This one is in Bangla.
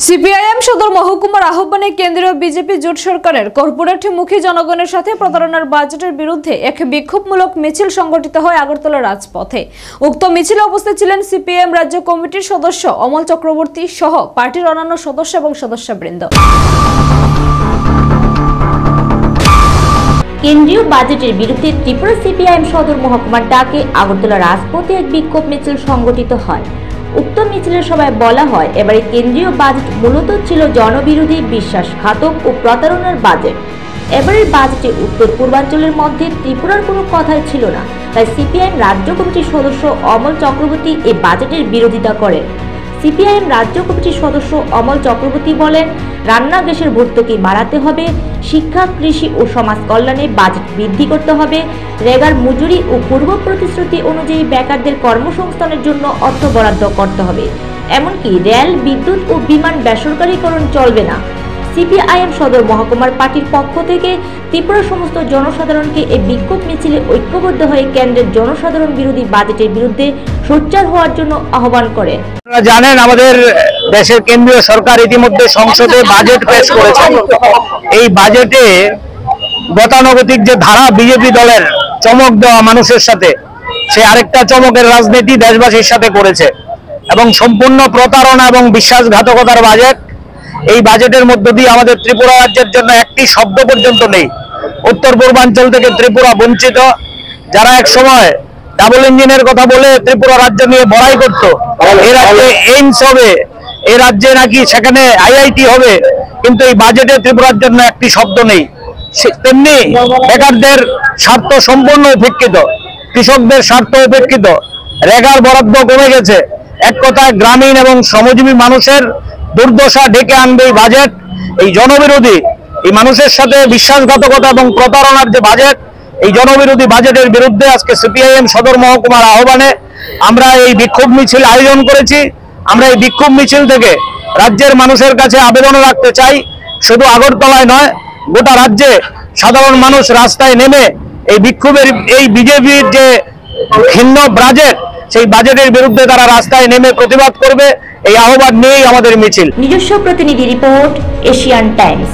সিপিআইএম সদর মহকুমার আহ্বানে কেন্দ্রীয় বিজেপি জোট সরকারের কর্পোরেটমুখী জনগণের সাথে প্রতারণার বাজেটের বিরুদ্ধে এক বিক্ষোভমূলক মিছিল সংগঠিত হয় আগরতলা রাজপথে। উক্ত মিছিলে উপস্থিত ছিলেন সিপিআইএম রাজ্য কমিটির সদস্য অমল চক্রবর্তী সহ পার্টির অন্যান্য সদস্য এবং সদস্যবৃন্দ। কেন্দ্রীয় বাজেটের বিরুদ্ধে ত্রিপুরা সিপিআইএম সদর মহকুমার ডাকে আগরতলা রাজপথে এক বিক্ষোভ মিছিল সংগঠিত হয়। উক্ত মিছিলের সভায় বলা হয়, এবারে কেন্দ্রীয় বাজেট মূলত ছিল জনবিরোধী, বিশ্বাসঘাতক ও প্রতারণার বাজেট। এবারের বাজেটে উত্তর পূর্বাঞ্চলের মধ্যে ত্রিপুরার কোনো কথাই ছিল না। তাই সিপিআইএম রাজ্য কমিটির সদস্য অমল চক্রবর্তী এই বাজেটের বিরোধিতা করেন। সিপিআইএম রাজ্য কমিটির সদস্য অমল চক্রবর্তী বলেন, রান্না গ্যাসের ভর্তুকি বাড়াতে হবে, শিক্ষা, কৃষি ও সমাজ কল্যাণে বাজেট বৃদ্ধি করতে হবে, রেগার মজুরি ও পূর্ব প্রতিশ্রুতি অনুযায়ী বেকারদের কর্মসংস্থানের জন্য অর্থ বরাদ্দ করতে হবে। এমনকি রেল, বিদ্যুৎ ও বিমান বেসরকারীকরণ চলবে না। সিপিআইএম সদর মহকুমার পার্টির পক্ষ থেকে ত্রিপুরার সমস্ত জনসাধারণকে এই বিক্ষোভ মিছিলে ঐক্যবদ্ধ হয়ে কেন্দ্রের জনসাধারণ বিরোধী বাজেটের বিরুদ্ধে সোচ্চার হওয়ার জন্য আহ্বান করেন। আপনারা জানেন, আমাদের দেশের কেন্দ্রীয় সরকার ইতিমধ্যে সংসদে বাজেট পেশ করেছে। এই বাজেটে গতানুগতিক যে ধারা বিজেপি দলের চমক দেওয়া মানুষের সাথে, সে আরেকটা চমকের রাজনীতি দেশবাসীর সাথে করেছে এবং সম্পূর্ণ প্রতারণা এবং বিশ্বাসঘাতকতার বাজেট। এই বাজেটের মধ্য দিয়ে আমাদের ত্রিপুরা রাজ্যের জন্য একটি শব্দ পর্যন্ত নেই। উত্তর পূর্বাঞ্চল থেকে ত্রিপুরা বঞ্চিত। যারা এক সময় ডাবল ইঞ্জিনের কথা বলে ত্রিপুরা রাজ্য নিয়ে বড়াই করতো, এই রাজ্যে এইমস হবে, এই রাজ্যে নাকি সেখানে আইআইটি হবে, কিন্তু এই বাজেটে ত্রিপুরার জন্য একটি শব্দ নেই। তেমনি বেকারদের স্বার্থ সম্পূর্ণ উপেক্ষিত, কৃষকদের স্বার্থ উপেক্ষিত, রেগার বরাদ্দ কমে গেছে। এক কথায় গ্রামীণ এবং শ্রমজীবী মানুষের দুর্দশা ডেকে আনবে এই বাজেট। এই জনবিরোধী, এই মানুষের সাথে বিশ্বাসঘাতকতা এবং প্রতারণার যে বাজেট, এই জনবিরোধী বাজেটের বিরুদ্ধে আজকে সিপিআইএম সদর মহকুমার আহ্বানে আমরা এই বিক্ষোভ মিছিল আয়োজন করেছি। আমরা এই বিক্ষোভ মিছিল থেকে রাজ্যের মানুষের কাছে আবেদন রাখতে চাই, শুধু আগরতলায় নয়, গোটা রাজ্যে সাধারণ মানুষ রাস্তায় নেমে এই বিক্ষোভের, এই বিজেপির যে ঘৃণ্য বাজেট, সেই বাজেটের বিরুদ্ধে তারা রাস্তায় নেমে প্রতিবাদ করবে। এই আহ্বান নিয়েই আমাদের মিছিল। নিজস্ব প্রতিনিধি রিপোর্ট, এশিয়ান টাইমস।